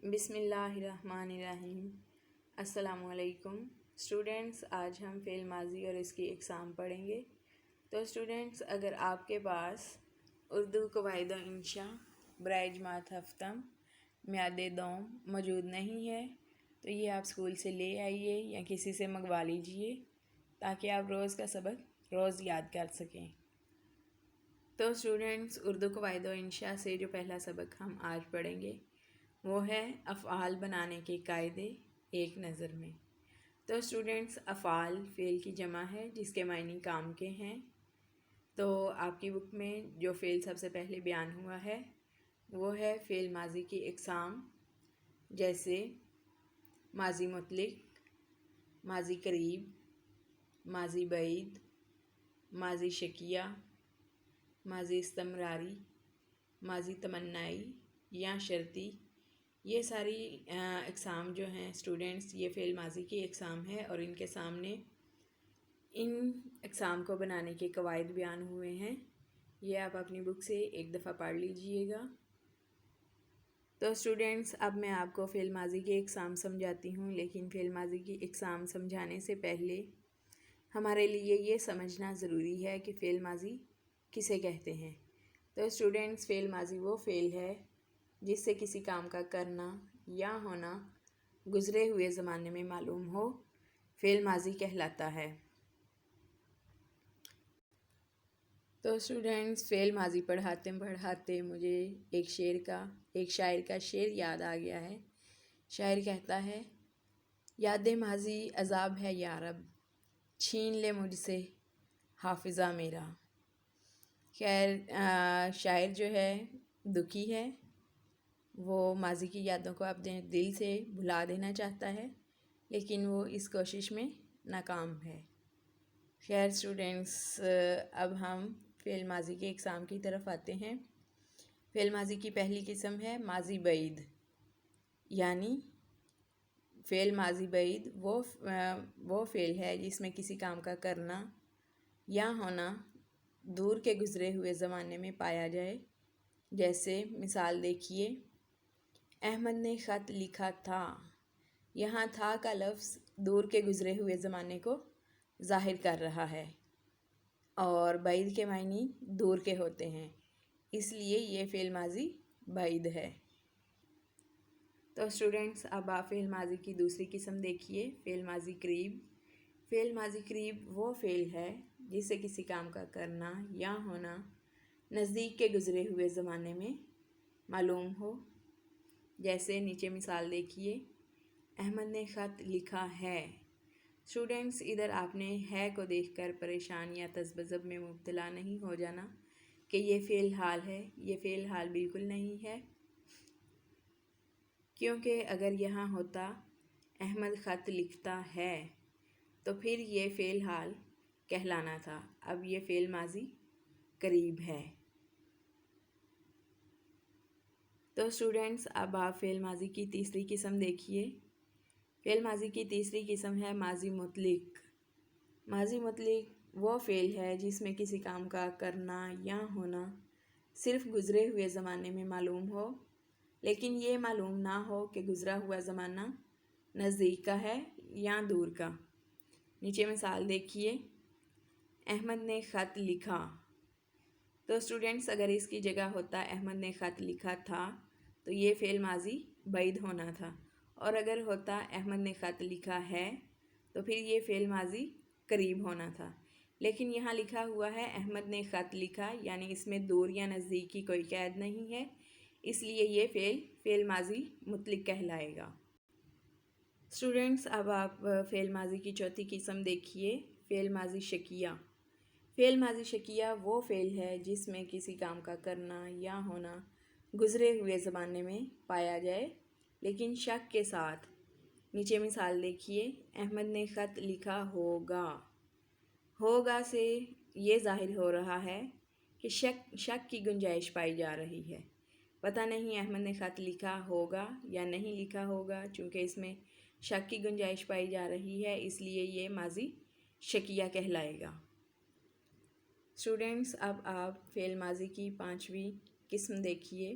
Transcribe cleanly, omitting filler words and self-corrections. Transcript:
بسم اللہ الرحمن الرحیم۔ السلام علیکم اسٹوڈینٹس، آج ہم فعل ماضی اور اس کی اقسام پڑھیں گے۔ تو اسٹوڈینٹس، اگر آپ کے پاس اردو قواعد و انشاء برائے جماعت ہفتم میعاد دوم موجود نہیں ہے تو یہ آپ اسکول سے لے آئیے یا کسی سے منگوا لیجئے تاکہ آپ روز کا سبق روز یاد کر سکیں۔ تو اسٹوڈینٹس، اردو قواعد و انشاء سے جو پہلا سبق ہم آج پڑھیں گے وہ ہے افعال بنانے کے قاعدے ایک نظر میں۔ تو اسٹوڈینٹس، افعال فعل کی جمع ہے جس کے معنی کام کے ہیں۔ تو آپ کی بک میں جو فعل سب سے پہلے بیان ہوا ہے وہ ہے فعل ماضی کی اقسام، جیسے ماضی مطلق، ماضی قریب، ماضی بعید، ماضی شکیہ، ماضی استمراری، ماضی تمنائی یا شرطی۔ یہ ساری اقسام جو ہیں اسٹوڈینٹس، یہ فعل ماضی کی اقسام ہے اور ان کے سامنے ان اقسام کو بنانے کے قواعد بیان ہوئے ہیں۔ یہ آپ اپنی بک سے ایک دفعہ پڑھ لیجئے گا۔ تو اسٹوڈینٹس، اب میں آپ کو فعل ماضی کی اقسام سمجھاتی ہوں، لیکن فعل ماضی کی اقسام سمجھانے سے پہلے ہمارے لیے یہ سمجھنا ضروری ہے کہ فعل ماضی کسے کہتے ہیں۔ تو اسٹوڈینٹس، فعل ماضی وہ فعل ہے جس سے کسی کام کا کرنا یا ہونا گزرے ہوئے زمانے میں معلوم ہو، فعل ماضی کہلاتا ہے۔ تو اسٹوڈینٹس، فعل ماضی پڑھاتے مجھے ایک شاعر کا شعر یاد آ گیا ہے۔ شاعر کہتا ہے، یاد ماضی عذاب ہے یا رب، چھین لے مجھ سے حافظہ میرا۔ خیر، شاعر جو ہے دکھی ہے، وہ ماضی کی یادوں کو اپنے دل سے بھلا دینا چاہتا ہے، لیکن وہ اس کوشش میں ناکام ہے۔ خیر اسٹوڈینٹس، اب ہم فعل ماضی کے اقسام کی طرف آتے ہیں۔ فعل ماضی کی پہلی قسم ہے ماضی بعید، یعنی فعل ماضی بعید وہ فعل ہے جس میں کسی کام کا کرنا یا ہونا دور کے گزرے ہوئے زمانے میں پایا جائے۔ جیسے مثال دیکھیے، احمد نے خط لکھا تھا۔ یہاں تھا کا لفظ دور کے گزرے ہوئے زمانے کو ظاہر کر رہا ہے اور بعید کے معنی دور کے ہوتے ہیں، اس لیے یہ فعل ماضی بعید ہے۔ تو اسٹوڈینٹس، اب آپ فعل ماضی کی دوسری قسم دیکھیے، فعل ماضی قریب۔ فعل ماضی قریب وہ فعل ہے جس سے کسی کام کا کرنا یا ہونا نزدیک کے گزرے ہوئے زمانے میں معلوم ہو۔ جیسے نیچے مثال دیکھیے، احمد نے خط لکھا ہے۔ اسٹوڈینٹس، ادھر آپ نے ہے کو دیکھ کر پریشان یا تذبذب میں مبتلا نہیں ہو جانا کہ یہ فعل حال ہے۔ یہ فعل حال بالکل نہیں ہے، کیونکہ اگر یہاں ہوتا احمد خط لکھتا ہے تو پھر یہ فعل حال کہلانا تھا۔ اب یہ فعل ماضی قریب ہے۔ تو اسٹوڈینٹس، اب آپ فعل ماضی کی تیسری قسم دیکھیے۔ فعل ماضی کی تیسری قسم ہے ماضی مطلق۔ ماضی مطلق وہ فعل ہے جس میں کسی کام کا کرنا یا ہونا صرف گزرے ہوئے زمانے میں معلوم ہو، لیکن یہ معلوم نہ ہو کہ گزرا ہوا زمانہ نزدیک کا ہے یا دور کا۔ نیچے مثال دیکھیے، احمد نے خط لکھا۔ تو اسٹوڈینٹس، اگر اس کی جگہ ہوتا احمد نے خط لکھا تھا تو یہ فعل ماضی بعید ہونا تھا، اور اگر ہوتا احمد نے خط لکھا ہے تو پھر یہ فعل ماضی قریب ہونا تھا۔ لیکن یہاں لکھا ہوا ہے احمد نے خط لکھا، یعنی اس میں دور یا نزدیک کی کوئی قید نہیں ہے، اس لیے یہ فعل ماضی مطلق کہلائے گا۔ اسٹوڈینٹس، اب آپ فعل ماضی کی چوتھی قسم دیکھیے، فعل ماضی شکیہ۔ فعل ماضی شکیہ وہ فعل ہے جس میں کسی کام کا کرنا یا ہونا گزرے ہوئے زمانے میں پایا جائے لیکن شک کے ساتھ۔ نیچے مثال دیکھیے، احمد نے خط لکھا ہوگا۔ ہوگا سے یہ ظاہر ہو رہا ہے کہ شک کی گنجائش پائی جا رہی ہے۔ پتہ نہیں احمد نے خط لکھا ہوگا یا نہیں لکھا ہوگا، چونکہ اس میں شک کی گنجائش پائی جا رہی ہے، اس لیے یہ ماضی شکیہ کہلائے گا۔ اسٹوڈینٹس، اب آپ فعل ماضی کی پانچویں قسم دیکھیے،